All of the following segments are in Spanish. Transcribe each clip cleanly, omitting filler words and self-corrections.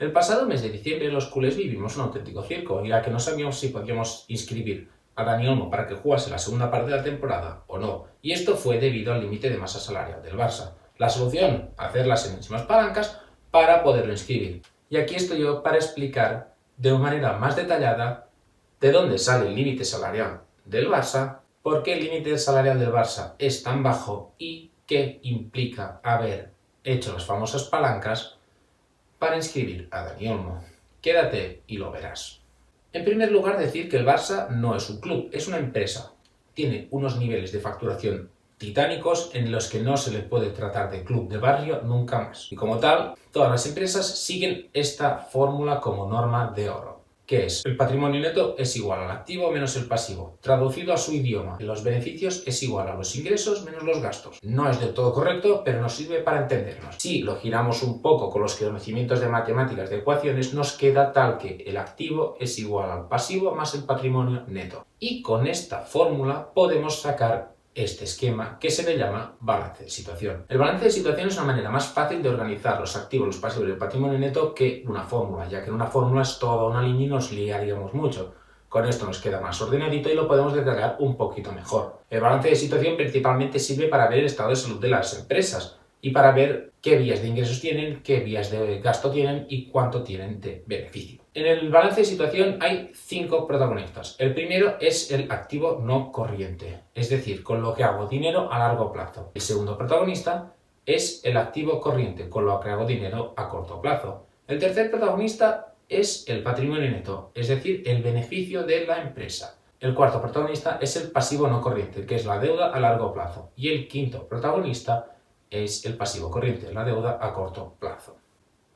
El pasado mes de diciembre los culés vivimos un auténtico circo, ya que no sabíamos si podíamos inscribir a Dani Olmo para que jugase la segunda parte de la temporada o no, y esto fue debido al límite de masa salarial del Barça. La solución, hacer las enésimas palancas para poderlo inscribir. Y aquí estoy yo para explicar de una manera más detallada de dónde sale el límite salarial del Barça, por qué el límite salarial del Barça es tan bajo y qué implica haber hecho las famosas palancas para inscribir a Dani Olmo. Quédate y lo verás. En primer lugar, decir que el Barça no es un club, es una empresa. Tiene unos niveles de facturación titánicos en los que no se le puede tratar de club de barrio nunca más. Y como tal, todas las empresas siguen esta fórmula como norma de oro, que es: el patrimonio neto es igual al activo menos el pasivo. Traducido a su idioma, los beneficios es igual a los ingresos menos los gastos. No es del todo correcto, pero nos sirve para entendernos. Si lo giramos un poco con los conocimientos de matemáticas de ecuaciones, nos queda tal que el activo es igual al pasivo más el patrimonio neto. Y con esta fórmula podemos sacar este esquema que se le llama balance de situación. El balance de situación es una manera más fácil de organizar los activos, los pasivos y el patrimonio neto que una fórmula, ya que en una fórmula es toda una línea y nos liaríamos mucho. Con esto nos queda más ordenadito y lo podemos detallar un poquito mejor. El balance de situación principalmente sirve para ver el estado de salud de las empresas y para ver qué vías de ingresos tienen, qué vías de gasto tienen y cuánto tienen de beneficio. En el balance de situación hay 5 protagonistas. El primero es el activo no corriente, es decir, con lo que hago dinero a largo plazo. El segundo protagonista es el activo corriente, con lo que hago dinero a corto plazo. El tercer protagonista es el patrimonio neto, es decir, el beneficio de la empresa. El cuarto protagonista es el pasivo no corriente, que es la deuda a largo plazo. Y el quinto protagonista es el pasivo corriente, la deuda a corto plazo.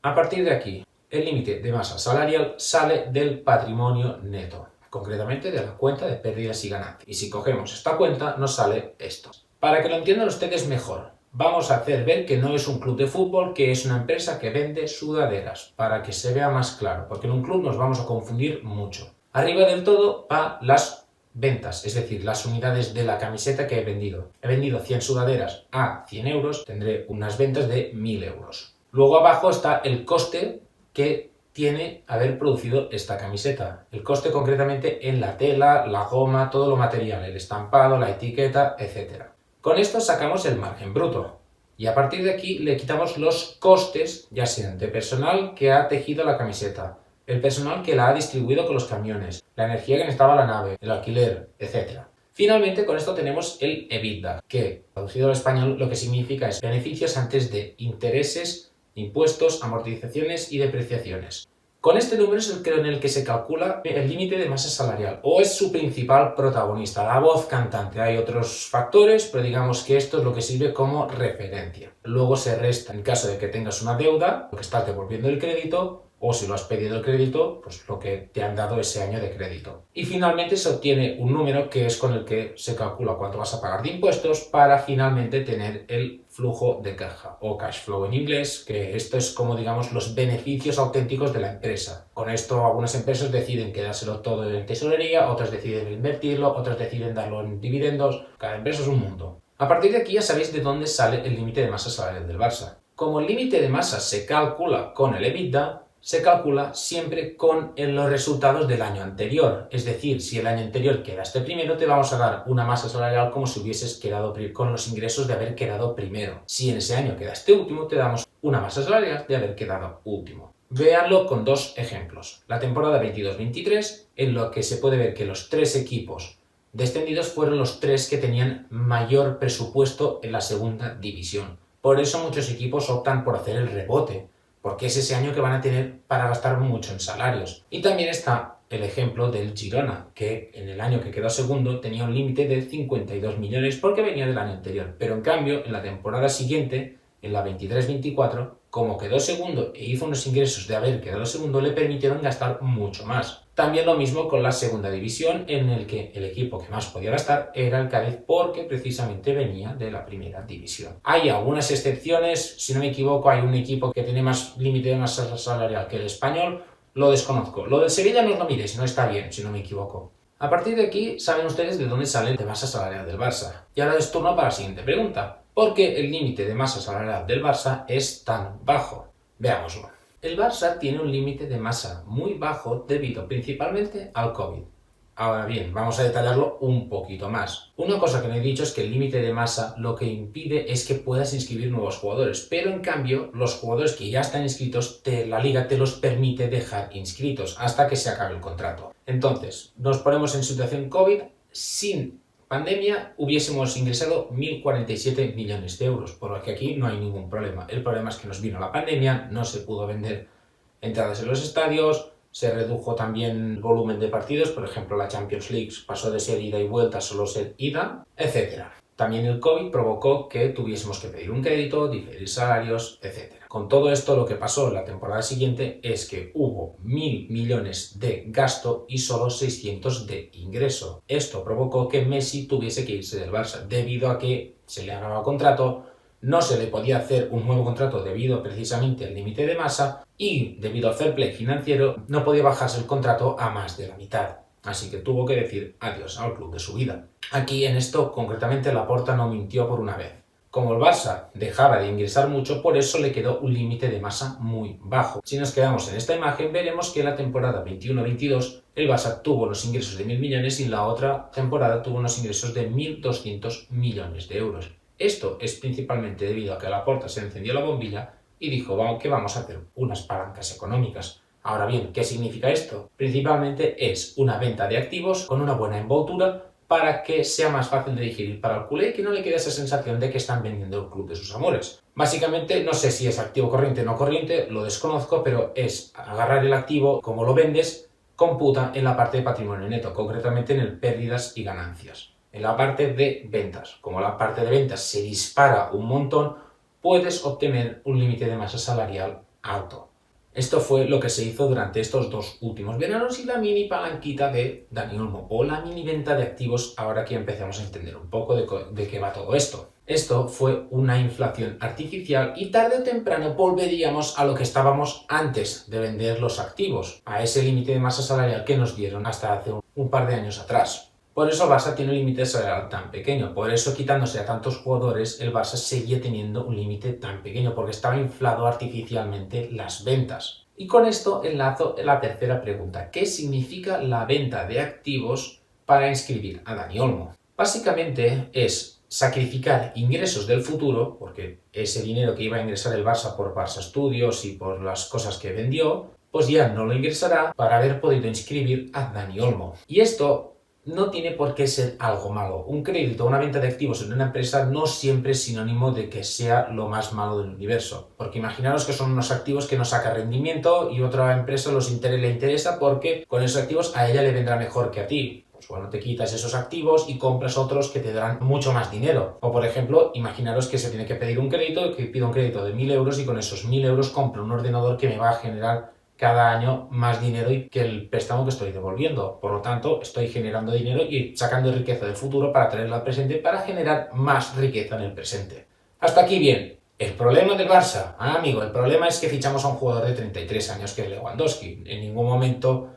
A partir de aquí, el límite de masa salarial sale del patrimonio neto, concretamente de la cuenta de pérdidas y ganancias. Y si cogemos esta cuenta, nos sale esto. Para que lo entiendan ustedes mejor, vamos a hacer ver que no es un club de fútbol, que es una empresa que vende sudaderas, para que se vea más claro, porque en un club nos vamos a confundir mucho. Arriba del todo va las ventas, es decir, las unidades de la camiseta que he vendido. He vendido 100 sudaderas a 100 euros, tendré unas ventas de 1000 euros. Luego abajo está el coste que tiene haber producido esta camiseta. El coste concretamente en la tela, la goma, todo lo material, el estampado, la etiqueta, etc. Con esto sacamos el margen bruto. Y a partir de aquí le quitamos los costes, ya sean de personal que ha tejido la camiseta, el personal que la ha distribuido con los camiones, la energía que necesitaba la nave, el alquiler, etc. Finalmente, con esto tenemos el EBITDA, que, traducido al español, lo que significa es beneficios antes de intereses, impuestos, amortizaciones y depreciaciones. Con este número es en el que se calcula el límite de masa salarial, o es su principal protagonista, la voz cantante. Hay otros factores, pero digamos que esto es lo que sirve como referencia. Luego se resta en caso de que tengas una deuda, lo que estás devolviendo el crédito, o si lo has pedido el crédito, pues lo que te han dado ese año de crédito. Y finalmente se obtiene un número que es con el que se calcula cuánto vas a pagar de impuestos para finalmente tener el flujo de caja, o cash flow en inglés, que esto es como digamos los beneficios auténticos de la empresa. Con esto algunas empresas deciden quedárselo todo en tesorería, otras deciden invertirlo, otras deciden darlo en dividendos. Cada empresa es un mundo. A partir de aquí ya sabéis de dónde sale el límite de masa salarial del Barça. Como el límite de masa se calcula con el EBITDA, se calcula siempre con los resultados del año anterior. Es decir, si el año anterior quedaste primero, te vamos a dar una masa salarial como si hubieses quedado con los ingresos de haber quedado primero. Si en ese año quedaste último, te damos una masa salarial de haber quedado último. Véanlo con dos ejemplos. La temporada 22-23, en lo que se puede ver que los 3 equipos descendidos fueron los 3 que tenían mayor presupuesto en la segunda división. Por eso muchos equipos optan por hacer el rebote, porque es ese año que van a tener para gastar mucho en salarios. Y también está el ejemplo del Girona, que en el año que quedó segundo tenía un límite de 52 millones porque venía del año anterior. Pero en cambio, en la temporada siguiente, en la 23-24, como quedó segundo e hizo unos ingresos de haber quedado segundo, le permitieron gastar mucho más. También lo mismo con la segunda división, en el que el equipo que más podía gastar era el Cádiz, porque precisamente venía de la primera división. Hay algunas excepciones, si no me equivoco, hay un equipo que tiene más límite de masa salarial que el Español, lo desconozco. Lo del Sevilla no os lo miréis, no está bien, si no me equivoco. A partir de aquí, saben ustedes de dónde sale la masa salarial del Barça. Y ahora es turno para la siguiente pregunta. ¿Por qué el límite de masa salarial del Barça es tan bajo? Veámoslo. El Barça tiene un límite de masa muy bajo debido principalmente al COVID. Ahora bien, vamos a detallarlo un poquito más. Una cosa que no he dicho es que el límite de masa lo que impide es que puedas inscribir nuevos jugadores, pero en cambio los jugadores que ya están inscritos, la liga te los permite dejar inscritos hasta que se acabe el contrato. Entonces, nos ponemos en situación COVID. Sin pandemia hubiésemos ingresado 1.047 millones de euros, por lo que aquí no hay ningún problema. El problema es que nos vino la pandemia, no se pudo vender entradas en los estadios, se redujo también el volumen de partidos, por ejemplo la Champions League pasó de ser ida y vuelta a solo ser ida, etc. También el COVID provocó que tuviésemos que pedir un crédito, diferir salarios, etc. Con todo esto lo que pasó en la temporada siguiente es que hubo 1.000 millones de gasto y solo 600 de ingreso. Esto provocó que Messi tuviese que irse del Barça debido a que se le acababa el contrato, no se le podía hacer un nuevo contrato debido precisamente al límite de masa y debido al fair play financiero no podía bajarse el contrato a más de la mitad. Así que tuvo que decir adiós al club de su vida. Aquí en esto concretamente Laporta no mintió por una vez. Como el Barça dejaba de ingresar mucho, por eso le quedó un límite de masa muy bajo. Si nos quedamos en esta imagen, veremos que en la temporada 21-22 el Barça tuvo unos ingresos de 1.000 millones y en la otra temporada tuvo unos ingresos de 1.200 millones de euros. Esto es principalmente debido a que Laporta se encendió la bombilla y dijo que vamos a hacer unas palancas económicas. Ahora bien, ¿qué significa esto? Principalmente es una venta de activos con una buena envoltura para que sea más fácil de digerir para el culé y que no le quede esa sensación de que están vendiendo el club de sus amores. Básicamente, no sé si es activo corriente o no corriente, lo desconozco, pero es agarrar el activo, como lo vendes, computa en la parte de patrimonio neto, concretamente en el pérdidas y ganancias. En la parte de ventas, como la parte de ventas se dispara un montón, puedes obtener un límite de masa salarial alto. Esto fue lo que se hizo durante estos 2 últimos veranos y la mini palanquita de Dani Olmo, o la mini venta de activos, ahora que empezamos a entender un poco de qué va todo esto. Esto fue una inflación artificial y tarde o temprano volveríamos a lo que estábamos antes de vender los activos, a ese límite de masa salarial que nos dieron hasta hace un par de años atrás. Por eso el Barça tiene un límite salarial tan pequeño, por eso quitándose a tantos jugadores el Barça seguía teniendo un límite tan pequeño, porque estaba inflado artificialmente las ventas. Y con esto enlazo la tercera pregunta, ¿qué significa la venta de activos para inscribir a Dani Olmo? Básicamente es sacrificar ingresos del futuro, porque ese dinero que iba a ingresar el Barça por Barça Studios y por las cosas que vendió, pues ya no lo ingresará para haber podido inscribir a Dani Olmo. Y esto no tiene por qué ser algo malo. Un crédito o una venta de activos en una empresa no siempre es sinónimo de que sea lo más malo del universo. Porque imaginaros que son unos activos que no saca rendimiento y otra empresa le interesa porque con esos activos a ella le vendrá mejor que a ti. Pues bueno, te quitas esos activos y compras otros que te darán mucho más dinero. O por ejemplo, imaginaros que se tiene que pedir un crédito, que pido un crédito de 1.000 euros y con esos 1.000 euros compro un ordenador que me va a generar cada año más dinero que el préstamo que estoy devolviendo. Por lo tanto, estoy generando dinero y sacando riqueza del futuro para traerla al presente para generar más riqueza en el presente. Hasta aquí bien. ¿El problema del Barça? Amigo, el problema es que fichamos a un jugador de 33 años que es Lewandowski. En ningún momento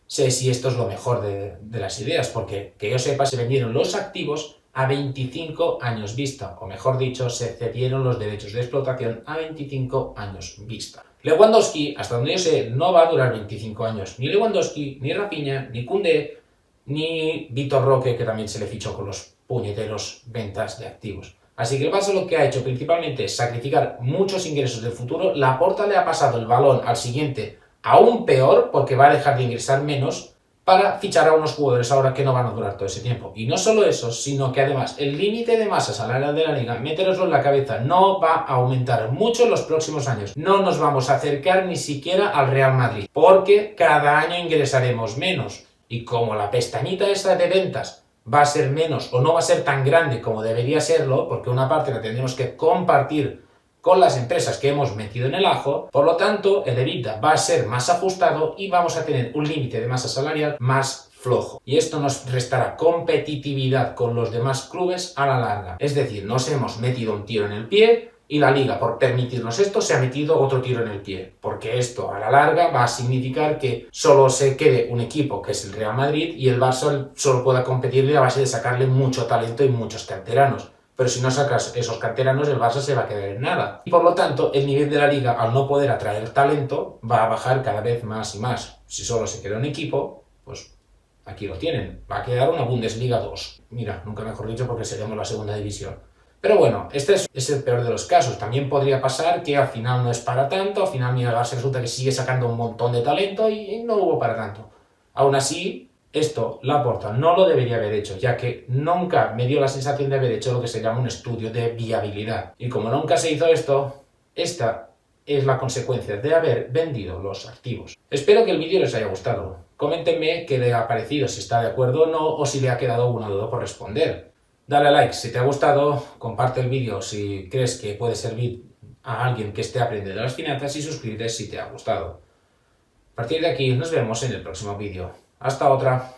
sé si esto es lo mejor de las ideas, porque que yo sepa se vendieron los activos a 25 años vista, o mejor dicho, se cedieron los derechos de explotación a 25 años vista. Lewandowski, hasta donde yo sé, no va a durar 25 años. Ni Lewandowski, ni Rafinha, ni Koundé, ni Vitor Roque, que también se le fichó con los puñeteros ventas de activos. Así que el Barça lo que ha hecho principalmente es sacrificar muchos ingresos del futuro. Laporta le ha pasado el balón al siguiente aún peor, porque va a dejar de ingresar menos, para fichar a unos jugadores ahora que no van a durar todo ese tiempo. Y no solo eso, sino que además el límite de masa salarial de la liga, méteroslo en la cabeza, no va a aumentar mucho en los próximos años. No nos vamos a acercar ni siquiera al Real Madrid, porque cada año ingresaremos menos. Y como la pestañita esa de ventas va a ser menos o no va a ser tan grande como debería serlo, porque una parte la tendremos que compartir con las empresas que hemos metido en el ajo, por lo tanto el EBITDA va a ser más ajustado y vamos a tener un límite de masa salarial más flojo. Y esto nos restará competitividad con los demás clubes a la larga. Es decir, nos hemos metido un tiro en el pie y la liga, por permitirnos esto, se ha metido otro tiro en el pie. Porque esto a la larga va a significar que solo se quede un equipo, que es el Real Madrid, y el Barça solo pueda competirle a base de sacarle mucho talento y muchos canteranos. Pero si no sacas esos canteranos, el Barça se va a quedar en nada. Y por lo tanto, el nivel de la liga, al no poder atraer talento, va a bajar cada vez más y más. Si solo se queda un equipo, pues aquí lo tienen. Va a quedar una Bundesliga 2. Mira, nunca mejor dicho, porque seríamos la segunda división. Pero bueno, este es el peor de los casos. También podría pasar que al final no es para tanto, al final mi Barça resulta que sigue sacando un montón de talento y no hubo para tanto. Aún así, esto Laporta no lo debería haber hecho, ya que nunca me dio la sensación de haber hecho lo que se llama un estudio de viabilidad. Y como nunca se hizo esto, esta es la consecuencia de haber vendido los activos. Espero que el vídeo les haya gustado. Coméntenme qué le ha parecido, si está de acuerdo o no, o si le ha quedado alguna duda por responder. Dale a like si te ha gustado, comparte el vídeo si crees que puede servir a alguien que esté aprendiendo las finanzas y suscríbete si te ha gustado. A partir de aquí nos vemos en el próximo vídeo. Hasta otra.